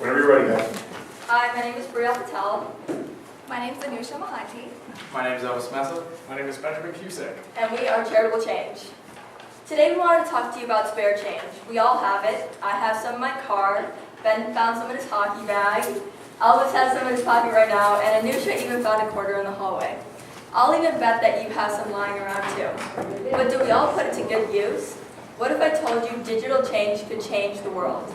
Whenever you're ready, guys. Hi, my name is Brielle Patel, My name is Anusha Mahanti. My name is Elvis Mesa. My name is Benjamin Cusick. and we are Charitable Change. Today we wanted to talk to you about spare change. We all have it. I have some in my car. Ben found some in his hockey bag. Elvis has some in his pocket right now, and Anusha even found a quarter in the hallway. I'll even bet that you have some lying around too. But do we all put it to good use? What if I told you digital change could change the world?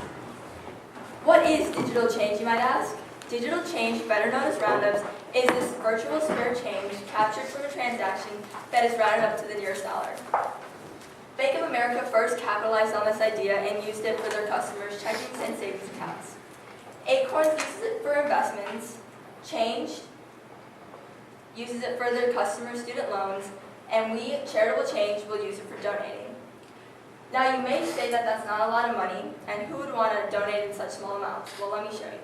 What is digital change, you might ask? Digital change, better known as roundups, is this virtual spare change captured from a transaction that is rounded up to the nearest dollar. Bank of America first capitalized on this idea and used it for their customers' checking and savings accounts. Acorns uses it for investments, Change uses it for their customers' student loans, and we, Charitable Change, will use it for donating. Now you may say that that's not a lot of money, and who would want to donate in such small amounts? Well, let me show you.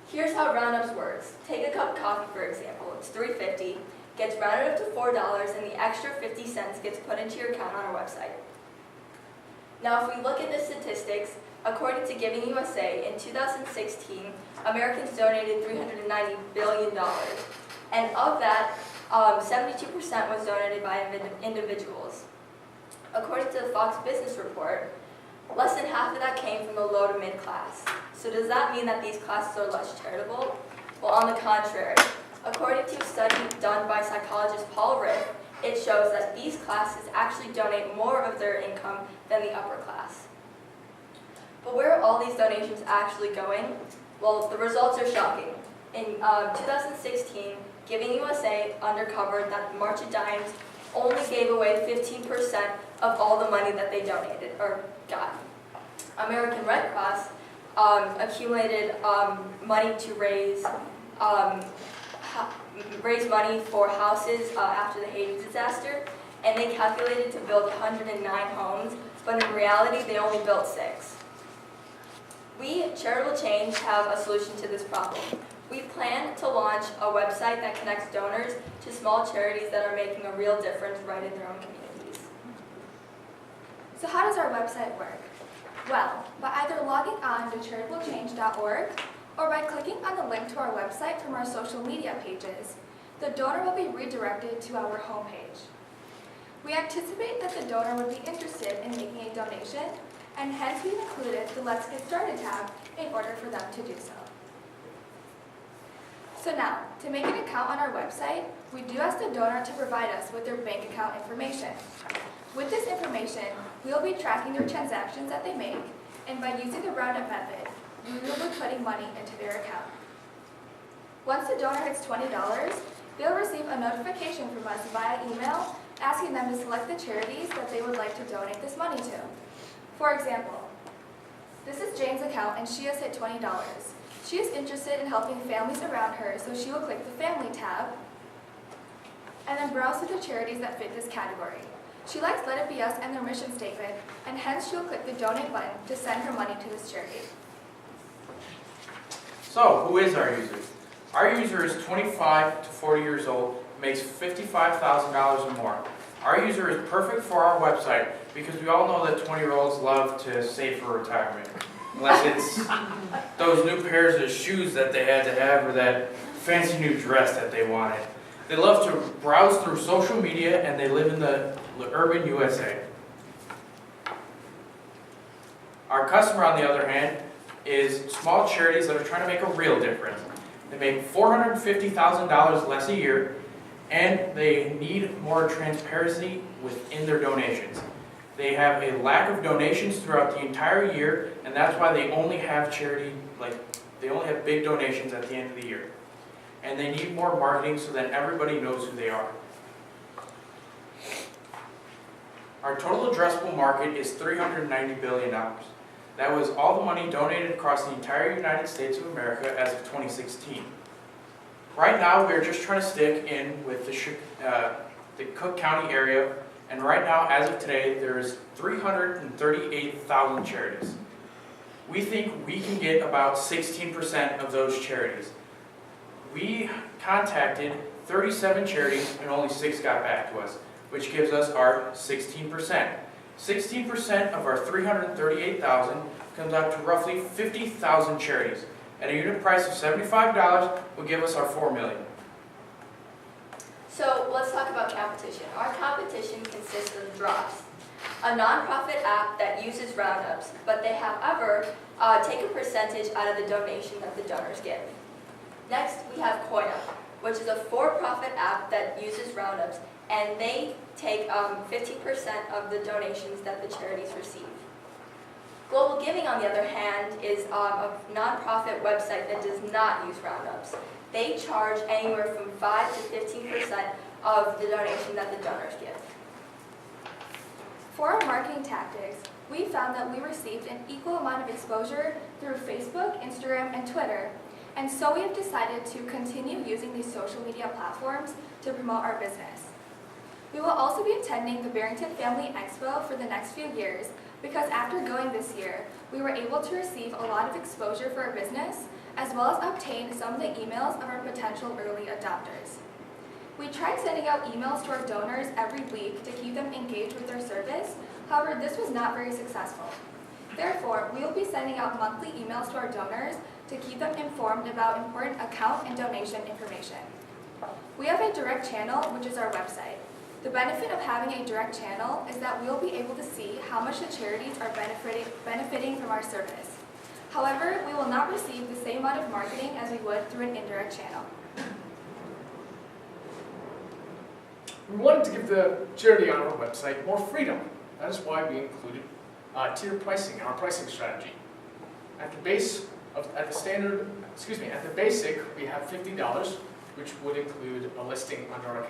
Here's how roundups works. Take a cup of coffee, for example. It's $3.50, gets rounded up to $4, and the extra 50 cents gets put into your account on our website. Now, if we look at the statistics, according to Giving USA, in 2016, Americans donated $390 billion. And of that, 72% was donated by individuals. According to the Fox Business Report, less than half of that came from the low to mid class. So does that mean that these classes are less charitable? Well, on the contrary. According to a study done by psychologist Paul Rick, it shows that these classes actually donate more of their income than the upper class. But where are all these donations actually going? Well, the results are shocking. In 2016, Giving USA uncovered that the March of Dimes only gave away 15% of all the money that they donated or got. American Red Cross accumulated money to raise money for houses after the Haiti disaster, and they calculated to build 109 homes, but in reality they only built 6. We, Charitable Change, have a solution to this problem. We plan to launch a website that connects donors to small charities that are making a real difference right in their own communities. So how does our website work? Well, by either logging on to charitablechange.org or by clicking on the link to our website from our social media pages, the donor will be redirected to our homepage. We anticipate that the donor would be interested in making a donation, and hence we've included the Let's Get Started tab in order for them to do so. So now, to make an account on our website, we do ask the donor to provide us with their bank account information. With this information, we will be tracking their transactions that they make, and by using the roundup method, we will be putting money into their account. Once the donor hits $20, they'll receive a notification from us via email asking them to select the charities that they would like to donate this money to. For example, this is Jane's account and she has hit $20. She is interested in helping families around her, so she will click the Family tab and then browse through the charities that fit this category. She likes Let It Be Us and their mission statement, and hence she will click the Donate button to send her money to this charity. So, who is our user? Our user is 25 to 40 years old, makes $55,000 or more. Our user is perfect for our website because we all know that 20-year-olds love to save for retirement. Unless it's those new pairs of shoes that they had to have or that fancy new dress that they wanted. They love to browse through social media and they live in the urban USA. Our customer, on the other hand, is small charities that are trying to make a real difference. They make $450,000 less a year, and they need more transparency within their donations. They have a lack of donations throughout the entire year, and that's why they only have they only have big donations at the end of the year. And they need more marketing so that everybody knows who they are. Our total addressable market is $390 billion. That was all the money donated across the entire United States of America as of 2016. Right now, we're just trying to stick in with the Cook County area, and right now, as of today, there's 338,000 charities. We think we can get about 16% of those charities. We contacted 37 charities and only 6 got back to us, which gives us our 16%. 16% of our 338,000 comes out to roughly 50,000 charities. and a unit price of $75 will give us our $4 million. So let's talk about competition. Our competition consists of Drops, a nonprofit app that uses roundups, but they, however, take a percentage out of the donation that the donors give. Next, we have CoinUp, which is a for-profit app that uses roundups, and they take 50% of the donations that the charities receive. Global Giving, on the other hand, is a nonprofit website that does not use roundups. They charge anywhere from 5 to 15% of the donation that the donors give. For our marketing tactics, we found that we received an equal amount of exposure through Facebook, Instagram, and Twitter, and so we have decided to continue using these social media platforms to promote our business. We will also be attending the Barrington Family Expo for the next few years because after going this year, we were able to receive a lot of exposure for our business as well as obtain some of the emails of our potential early adopters. We tried sending out emails to our donors every week to keep them engaged with our service. However, this was not very successful. Therefore, we will be sending out monthly emails to our donors to keep them informed about important account and donation information. We have a direct channel, which is our website. The benefit of having a direct channel is that we will be able to see how much the charities are benefiting from our service. However, we will not receive the same amount of marketing as we would through an indirect channel. We wanted to give the charity on our website more freedom. That is why we included tiered pricing in our pricing strategy. At the basic, we have $50, which would include a listing under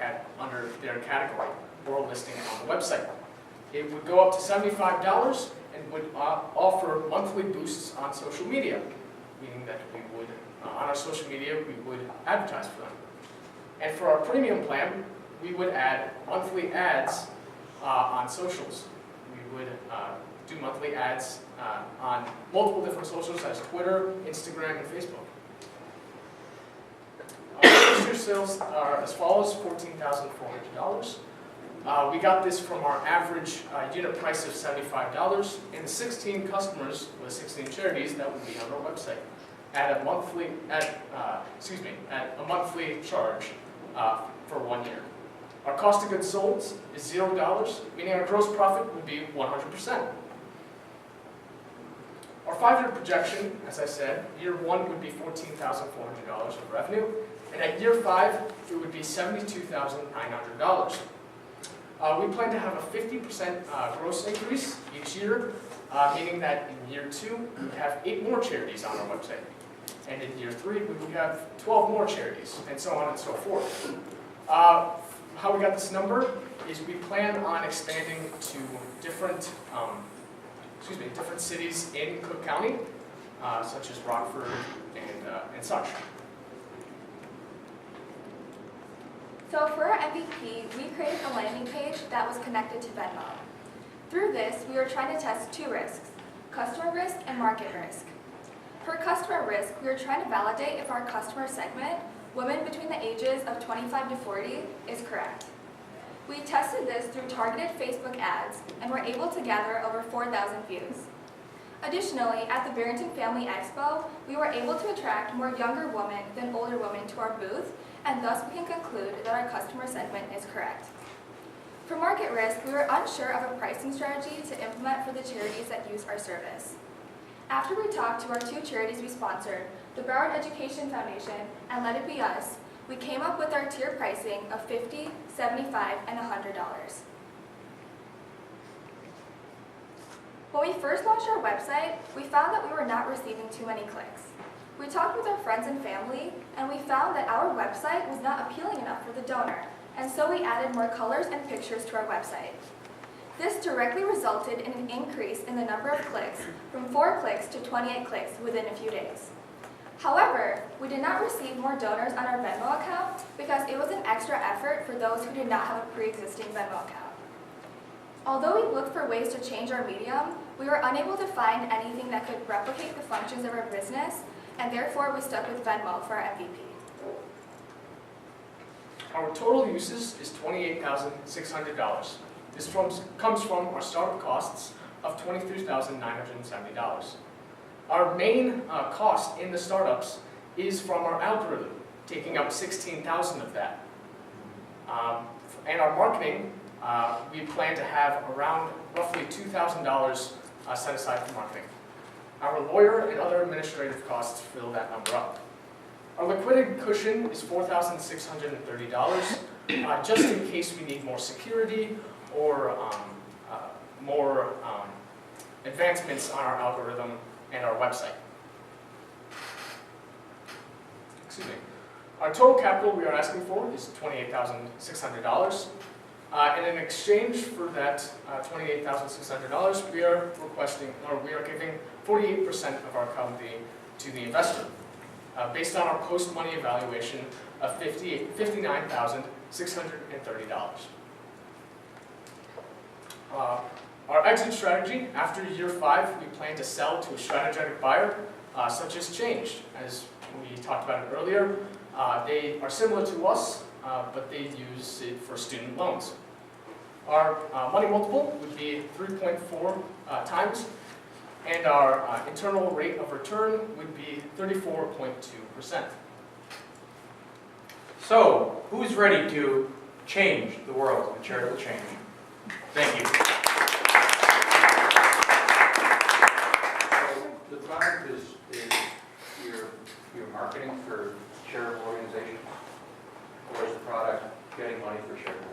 their category or a listing on the website. It would go up to $75 and would offer monthly boosts on social media, meaning that we would, on our social media, we would advertise for them. And for our premium plan, we would add monthly ads on socials. We would do monthly ads on multiple different socials such as Twitter, Instagram, and Facebook. Our first year sales are as follows: $14,400. We got this from our average unit price of $75, and the 16 customers with 16 charities that would be on our website at a monthly charge for 1 year. Our cost of goods sold is $0, meaning our gross profit would be 100%. Our 5-year projection, as I said, year 1 would be $14,400 of revenue, and at year 5, it would be $72,900. We plan to have a 50% gross increase each year, meaning that in year 2, we would have 8 more charities on our website. And in year 3, we would have 12 more charities, and so on and so forth. How we got this number is we plan on expanding to different cities in Cook County, such as Rockford and such. So for our MVP, we created a landing page that was connected to Venmo. Through this, we were trying to test 2 risks: customer risk and market risk. For customer risk, we were trying to validate if our customer segment, women between the ages of 25 to 40, is correct. We tested this through targeted Facebook ads and were able to gather over 4,000 views. Additionally, at the Barrington Family Expo, we were able to attract more younger women than older women to our booth, and thus we can conclude that our customer segment is correct. For market risk, we were unsure of a pricing strategy to implement for the charities that use our service. After we talked to our 2 charities we sponsored, the Broward Education Foundation and Let It Be Us, we came up with our tier pricing of $50, $75, and $100. When we first launched our website, we found that we were not receiving too many clicks. We talked with our friends and family, and we found that our website was not appealing enough for the donor, and so we added more colors and pictures to our website. This directly resulted in an increase in the number of clicks from 4 clicks to 28 clicks within a few days. However, we did not receive more donors on our Venmo account because it was an extra effort for those who did not have a pre-existing Venmo account. Although we looked for ways to change our medium, we were unable to find anything that could replicate the functions of our business, and therefore we stuck with Venmo for our MVP. Our total uses is $28,600. This comes from our startup costs of $23,970. Our main cost in the startups is from our algorithm, taking up 16,000 of that. And our marketing, we plan to have around roughly $2,000 set aside for marketing. Our lawyer and other administrative costs fill that number up. Our liquidity cushion is $4,630, just in case we need more security or more advancements on our algorithm and our website. Excuse me. Our total capital we are asking for is $28,600. And in exchange for that $28,600, we are requesting, or we are giving 48% of our company to the investor, based on our post-money evaluation of $59,630. Our exit strategy, after year 5, we plan to sell to a strategic buyer, such as Change. As we talked about it earlier, they are similar to us, but they use it for student loans. Our money multiple would be 3.4 times, and our internal rate of return would be 34.2%. So, who's ready to change the world with charitable change? Thank you. The product is your marketing for charitable organizations, or is the product getting money for charitable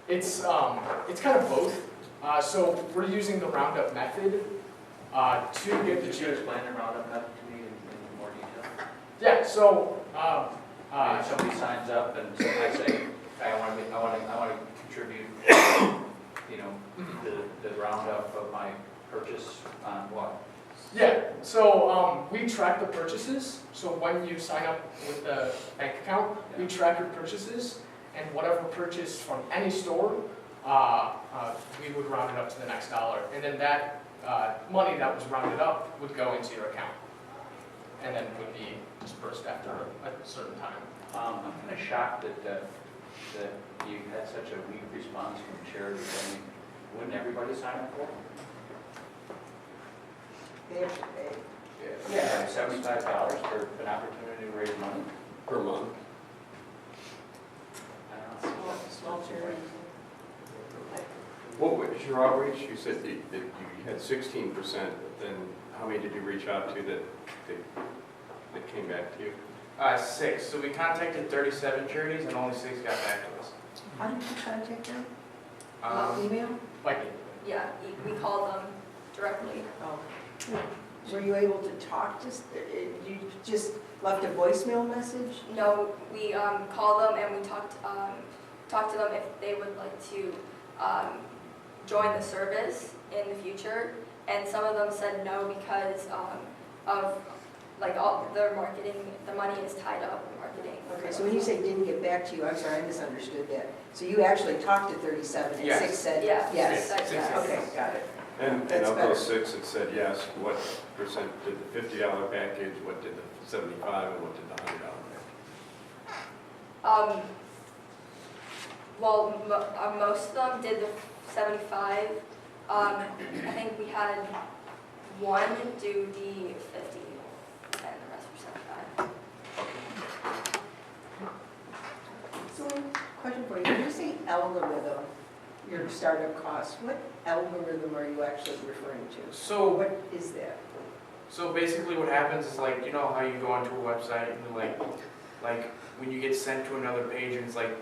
organizations? It's kind of both. So we're using the roundup method to get the Could you explain the roundup method to me in more detail? Yeah. So If somebody signs up and I say, I want to contribute, the roundup of my purchase on what? yeah. So we track the purchases. So when you sign up with the bank account, we track your purchases, and whatever purchase from any store, we would round it up to the next dollar, and then that money that was rounded up would go into your account, and then would be dispersed after a certain time. I'm kind of shocked that you had such a weak response from charities. I mean, wouldn't everybody sign up for it? They have to pay. Yeah. $75 for an opportunity to raise money? Per month. I don't know. Small charity. What was your outreach? You said that you had 16%, but then how many did you reach out to that came back to you? 6. So we contacted 37 charities and only 6 got back to us. How did you contact them? Um, Email? Like, Yeah, we called them directly. Oh. Were you able to talk to, you just left a voicemail message? No, we called them and we talked to them if they would like to join the service in the future. And some of them said no because of like all their marketing, the money is tied up in marketing. Okay, so when you say didn't get back to you, I'm sorry, I misunderstood that. So you actually talked to 37 and Yes. 6 said Yeah, yes? said yes. Okay, got it. And That's of better. those 6 that said yes, what percent did the $50 package, what did the $75, and what did the $100 package? Well, most of them did the 75. I think we had one do the 50, and the rest were 75. So, question for you, when you say algorithm, your startup costs, what algorithm are you actually referring to? So What is that? So basically what happens is like, you know how you go onto a website and like when you get sent to another page and it's like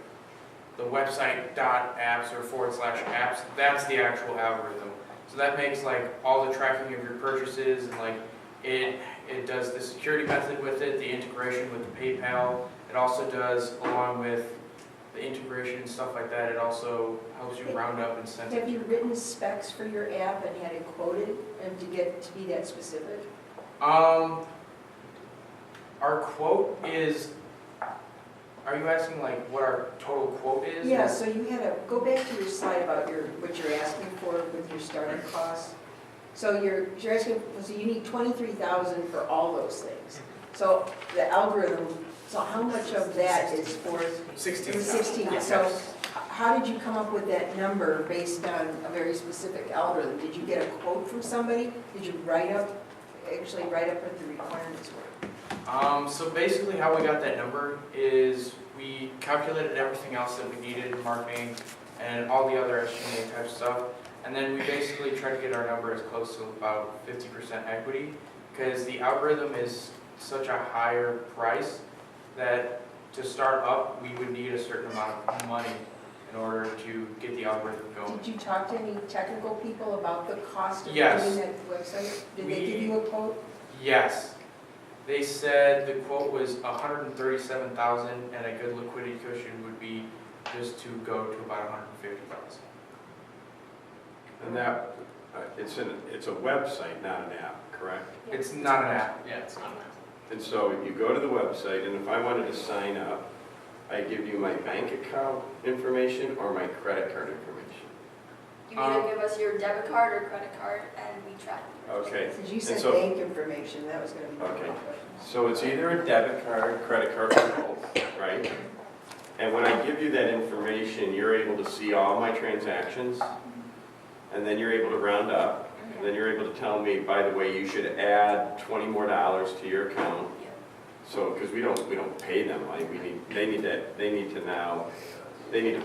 the website .apps or /apps, that's the actual algorithm. So that makes like all the tracking of your purchases and like it does the security method with it, the integration with the PayPal. It also does, along with the integration and stuff like that, it also helps you round up and send it. Have you written specs for your app and had it quoted and to get to be that specific? Our quote is, are you asking like what our total quote is? Yeah, so you had a, go back to your slide about what you're asking for with your startup costs. So you're asking, so you need 23,000 for all those things. So the algorithm, so how much of that is for? 16. 16. Yes. So how did you come up with that number based on a very specific algorithm? Did you get a quote from somebody? Did you write up actually write up what the requirements were? So basically how we got that number is we calculated everything else that we needed, marketing and all the other SG&A type stuff. And then we basically tried to get our number as close to about 50% equity, because the algorithm is such a higher price that to start up, we would need a certain amount of money in order to get the algorithm going. Did you talk to any technical people about the cost of Yes. doing that website? Did they give you a quote? Yes. They said the quote was $137,000 and a good liquidity cushion would be just to go to about $150,000. And that, it's a website, not an app, correct? It's not an app. Yeah, it's not an app. And so you go to the website, and if I wanted to sign up, I give you my bank account information or my credit card information. You either give us your debit card or credit card, and we track it. Okay, Since you said so- bank information, that was gonna be my Okay. question. so it's either a debit card, credit card, or both, right? And when I give you that information, you're able to see all my transactions, and then you're able to round up, and then you're able to tell me, by the way, you should add $20 more to your account. Yeah. So, because we don't pay them, like, they need to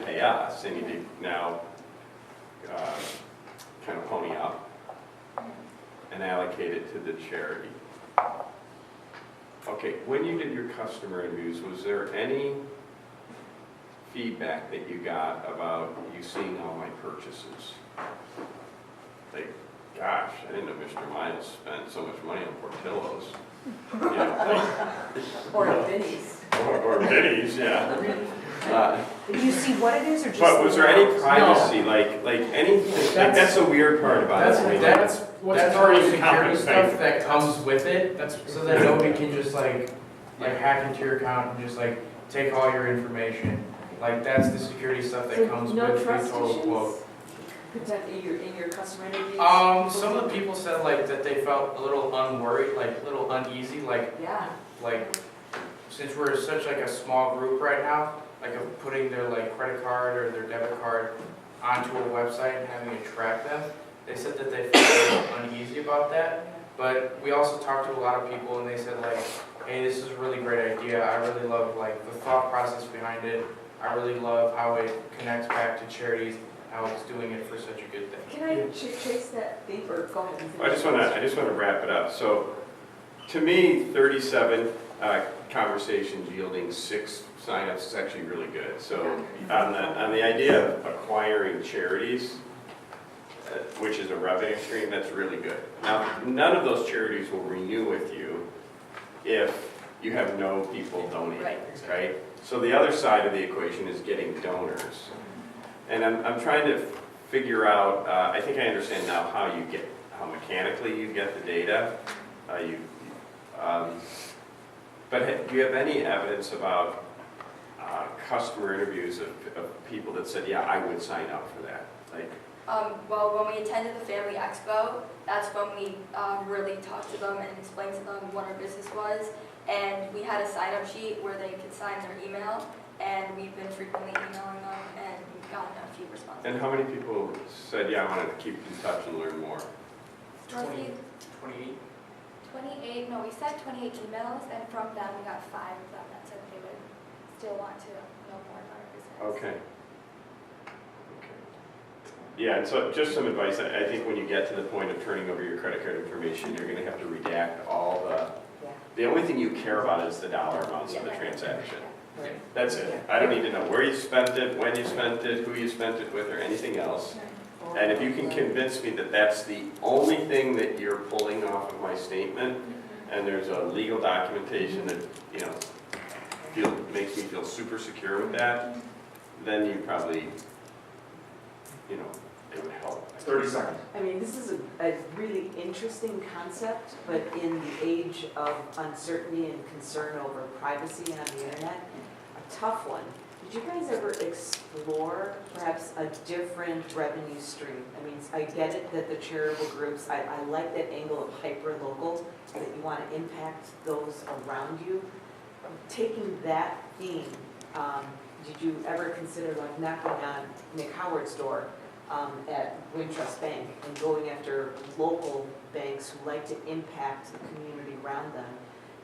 pay us, they need to now, kind of pony up and allocate it to the charity. Okay, when you did your customer interviews, was there any feedback that you got about you seeing all my purchases? Like, gosh, I didn't know Mr. Miles spent so much money on Portillo's. You know, Or a Vinnie's. or Vinnie's, yeah. Did you see what it is or just? But was there any the privacy, like anything, like that's the weird part about it. I mean, like, That's what's That's already already security security stuff. stuff that comes with it, That's so that nobody can just like hack into your account and just like take all your information. Like that's the security stuff that comes No with the trust total quote. issues? In your customer interviews? Some of the people said like that they felt a little unworried, like a little uneasy, like Yeah. since we're such like a small group right now, like of putting their like credit card or their debit card onto a website and having to track them. They said that they felt a little uneasy about that. But we also talked to a lot of people and they said like, hey, this is a really great idea. I really love like the thought process behind it. I really love how it connects back to charities, how it's doing it for such a good thing. Can I trace that thing or go ahead? and I just want to wrap it up. So, to me, 37 conversations yielding 6 signups is actually really good. So, on the idea of acquiring charities, which is a revenue stream, that's really good. Now, none of those charities will renew with you if you have no people donating, right? So the other side of the equation is getting donors. And I'm trying to figure out, I think I understand now how mechanically you get the data. But do you have any evidence about customer interviews of people that said, yeah, I would sign up for that? Like, Well, when we attended the Family Expo, that's when we really talked to them and explained to them what our business was. And we had a sign-up sheet where they could sign their email, and we've been frequently emailing them, and we've gotten a few responses. and how many people said, yeah, I want to keep in touch and learn more? 28. 28. 28, no, we sent 28 emails, and from them, we got 5 of them that said they would still want to know more about our business. Okay. Yeah, and so just some advice, I think when you get to the point of turning over your credit card information, you're gonna have to redact all the only thing you care about is the dollar amounts of the transaction. That's it. I don't need to know where you spent it, when you spent it, who you spent it with, or anything else. And if you can convince me that that's the only thing that you're pulling off of my statement, and there's a legal documentation that, makes me feel super secure with that, then you probably, it would help. 30 seconds. I mean, this is a really interesting concept, but in the age of uncertainty and concern over privacy on the internet, a tough one. Did you guys ever explore perhaps a different revenue stream? I mean, I get it that the charitable groups, I like that angle of hyper-local, that you want to impact those around you. Taking that theme, did you ever consider like knocking on Nick Howard's door at Wintrust Bank and going after local banks who like to impact the community around them.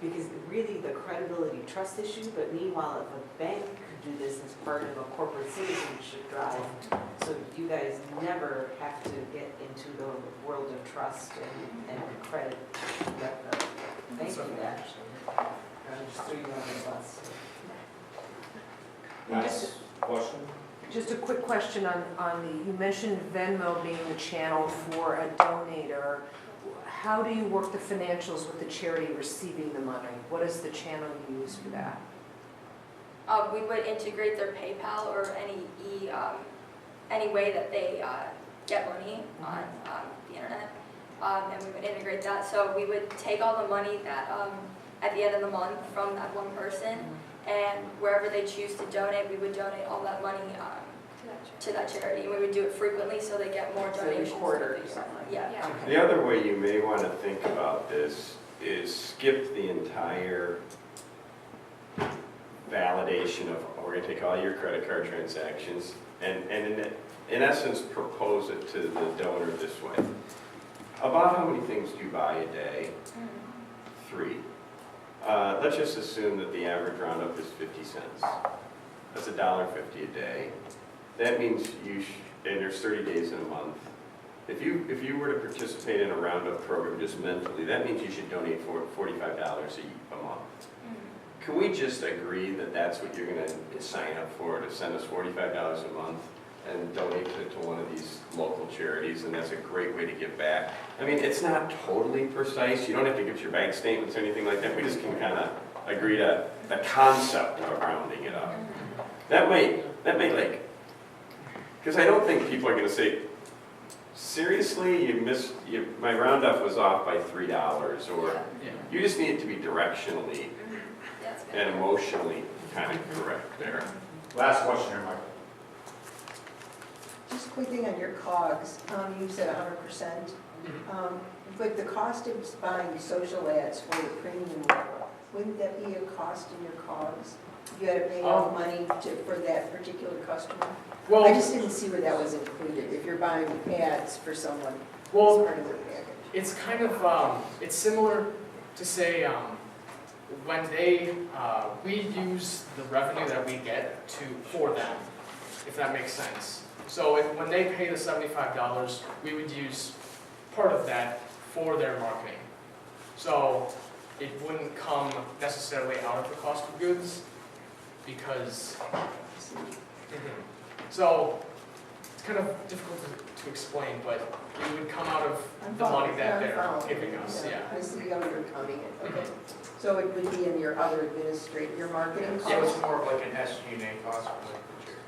Because really the credibility trust issue, but meanwhile, if a bank could do this as part of a corporate citizenship drive, so you guys never have to get into the world of trust and credit. Thank you, that. Just threw you on the bus. Last question? Just a quick question you mentioned Venmo being the channel for a donator. How do you work the financials with the charity receiving the money? What is the channel you use for that? We would integrate their PayPal or any way that they get money on the internet, and we would integrate that. So we would take all the money that at the end of the month from that one person, and wherever they choose to donate, we would donate all that money to that charity. And we would do it frequently so they get more So every donations. quarter or something like Yeah. Yeah. The other way you may want to think about this is skip the entire validation of, we're going to take all your credit card transactions and in essence propose it to the donor this way. About how many things do you buy a day? 3. Let's just assume that the average roundup is 50 cents. That's $1.50 a day. That means and there's 30 days in a month. If you were to participate in a roundup program just mentally, that means you should donate $45 a month. Can we just agree that that's what you're going to sign up for, to send us $45 a month and donate it to one of these local charities, and that's a great way to give back? I mean, it's not totally precise. You don't have to give your bank statements or anything like that. We just can kind of agree to the concept of rounding it up. That might like, because I don't think people are going to say, seriously, my roundup was off by $3, or Yeah. you just need it to be directionally That's good. and emotionally kind of correct there. Last question here, Mike. Just a quick thing on your COGS, you said 100%, but the cost of buying social ads for the premium level, wouldn't that be a cost in your COGS? You had to pay out money for that particular customer? Well, I just didn't see where that was included, if you're buying ads for someone as well, part of their package. it's kind of, it's similar to say, when we use the revenue that we get for them, if that makes sense. So when they pay the $75, we would use part of that for their marketing. So it wouldn't come necessarily out of the cost of goods, because, so it's kind of difficult to explain, but it would come out of the money that they're giving us, yeah. I see how you're counting it, okay. So it would be in your other your marketing So costs? it's more of like an SG&A cost for the charity.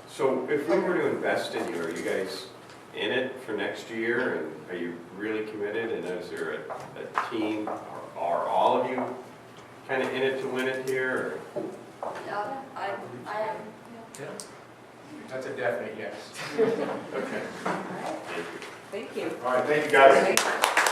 So if we were to invest in you, are you guys in it for next year? And are you really committed? And is there a team? Are all of you kind of in it to win it here? Yeah, I am. Yeah. That's a definite yes. Okay. Thank you. All right, thank you, guys. Thank you.